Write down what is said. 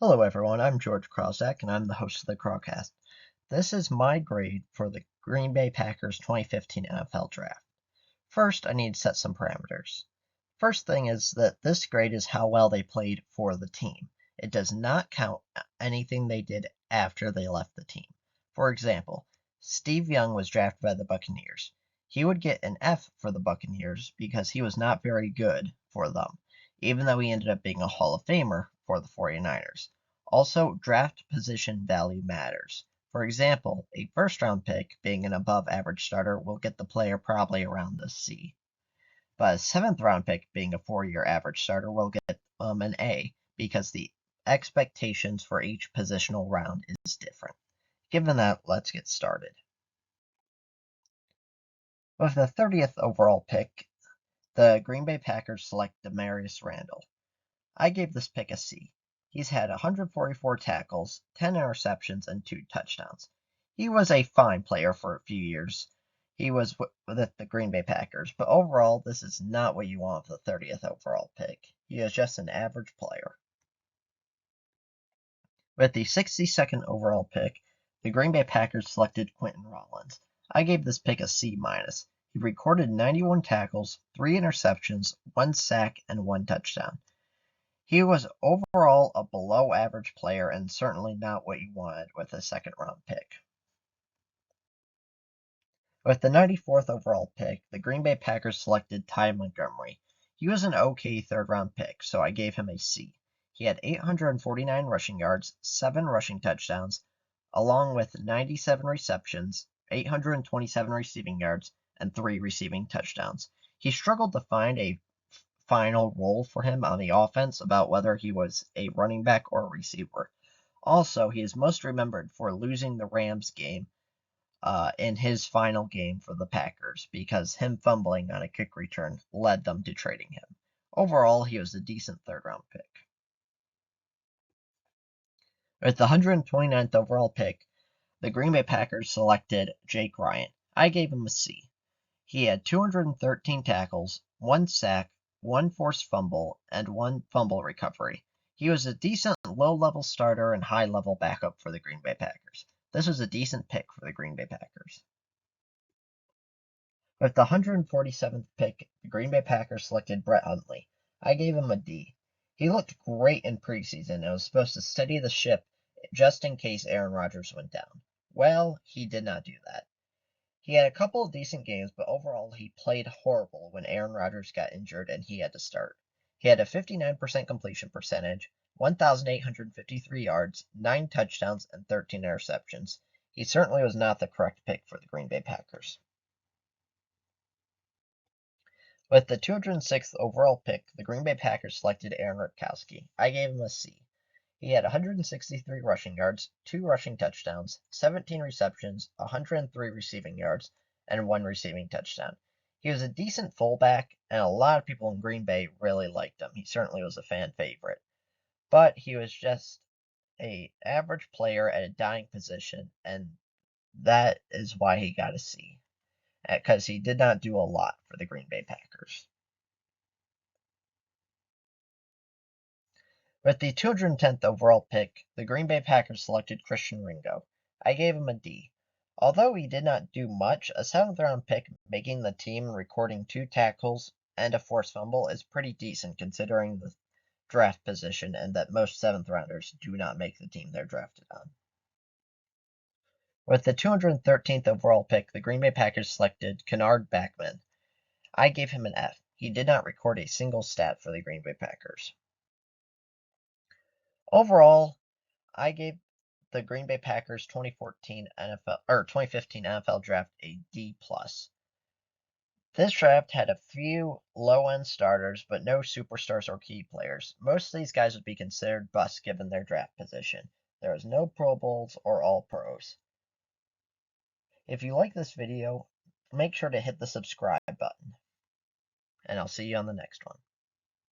Hello everyone, I'm George Krausak and I'm the host of the Crawcast. This is my grade for the Green Bay Packers 2015 NFL Draft. First, I need to set some parameters. First thing is that this grade is how well they played for the team. It does not count anything they did after they left the team. For example, Steve Young was drafted by the Buccaneers. He would get an F for the Buccaneers because he was not very good for them, even though he ended up being a Hall of Famer for the 49ers. Also, draft position value matters. For example, a first-round pick, being an above-average starter, will get the player probably around the C. But a seventh-round pick, being a 4-year average starter, will get an A, because the expectations for each positional round is different. Given that, let's get started. With the 30th overall pick, the Green Bay Packers select Damarious Randall. I gave this pick a C. He's had 144 tackles, 10 interceptions, and 2 touchdowns. He was a fine player for a few years. He was with the Green Bay Packers, but overall, this is not what you want with the 30th overall pick. He is just an average player. With the 62nd overall pick, the Green Bay Packers selected Quinton Rollins. I gave this pick a C-. He recorded 91 tackles, 3 interceptions, 1 sack, and 1 touchdown. He was overall a below-average player and certainly not what you wanted with a second-round pick. With the 94th overall pick, the Green Bay Packers selected Ty Montgomery. He was an okay third-round pick, so I gave him a C. He had 849 rushing yards, 7 rushing touchdowns, along with 97 receptions, 827 receiving yards, and 3 receiving touchdowns. He struggled to find a final role for him on the offense about whether he was a running back or a receiver. Also, he is most remembered for losing the Rams game in his final game for the Packers because him fumbling on a kick return led them to trading him. Overall, he was a decent third-round pick. With the 129th overall pick, the Green Bay Packers selected Jake Ryan. I gave him a C. He had 213 tackles, 1 sack, 1 forced fumble, and 1 fumble recovery. He was a decent low-level starter and high-level backup for the Green Bay Packers. This was a decent pick for the Green Bay Packers. With the 147th pick, the Green Bay Packers selected Brett Hundley. I gave him a D. He looked great in preseason and was supposed to steady the ship just in case Aaron Rodgers went down. Well, he did not do that. He had a couple of decent games, but overall he played horrible when Aaron Rodgers got injured and he had to start. He had a 59% completion percentage, 1,853 yards, 9 touchdowns, and 13 interceptions. He certainly was not the correct pick for the Green Bay Packers. With the 206th overall pick, the Green Bay Packers selected Aaron Ripkowski. I gave him a C. He had 163 rushing yards, 2 rushing touchdowns, 17 receptions, 103 receiving yards, and 1 receiving touchdown. He was a decent fullback, and a lot of people in Green Bay really liked him. He certainly was a fan favorite. But he was just an average player at a dying position, and that is why he got a C, because he did not do a lot for the Green Bay Packers. With the 210th overall pick, the Green Bay Packers selected Christian Ringo. I gave him a D. Although he did not do much, a 7th-round pick making the team and recording 2 tackles and a forced fumble is pretty decent considering the draft position and that most 7th-rounders do not make the team they're drafted on. With the 213th overall pick, the Green Bay Packers selected Kennard Backman. I gave him an F. He did not record a single stat for the Green Bay Packers. Overall, I gave the Green Bay Packers 2015 NFL draft a D+. This draft had a few low-end starters, but no superstars or key players. Most of these guys would be considered busts given their draft position. There was no Pro Bowls or All-Pros. If you like this video, make sure to hit the subscribe button, and I'll see you on the next one.